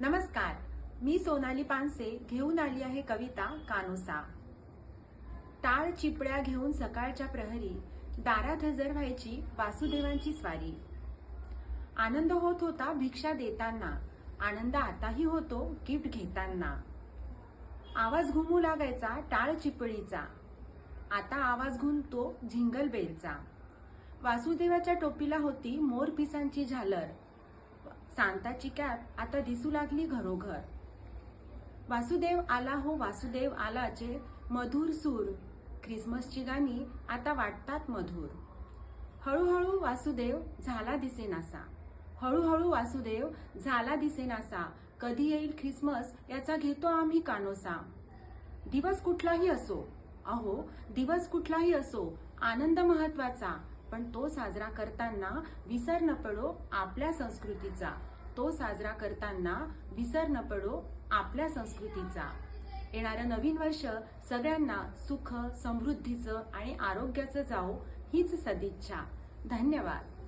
नमस्कार, मी सोनाली पानसे घेऊन आली आहे कविता कानोसा। टाळ चिपड्या घेऊन सकाळच्या प्रहरी दारात हजर व्हायची वासुदेवांची स्वारी। आनंद होत होता भिक्षा देताना, आनंद आताही होतो गिफ्ट घेताना। आवाज घुमू लागायचा टाळ चिपळीचा, आता आवाज घुमतो झिंगल बेलचा। वासुदेवाच्या टोपीला होती मोर पिसांची झालर, सांताची कॅप आता दिसू लागली घरोघर। वासुदेव आला हो वासुदेव आलाचे मधुर सूर, ख्रिसमसची गाणी आता वाटतात मधुर। हळूहळू वासुदेव झाला दिसेनासा, हळूहळू वासुदेव झाला दिसेनासा। कधी येईल ख्रिसमस याचा घेतो आम्ही कानोसा। दिवस कुठलाही असो, अहो दिवस कुठलाही असो, आनंद महत्वाचा, पण तो साजरा करताना विसर न पडो आपल्या संस्कृतीचा। तो साजरा करताना विसर न पडो आपल्या संस्कृतीचा। येणारं नवीन वर्ष सगळ्यांना सुख समृद्धीचं आणि आरोग्याचं जावो हीच सदिच्छा। धन्यवाद।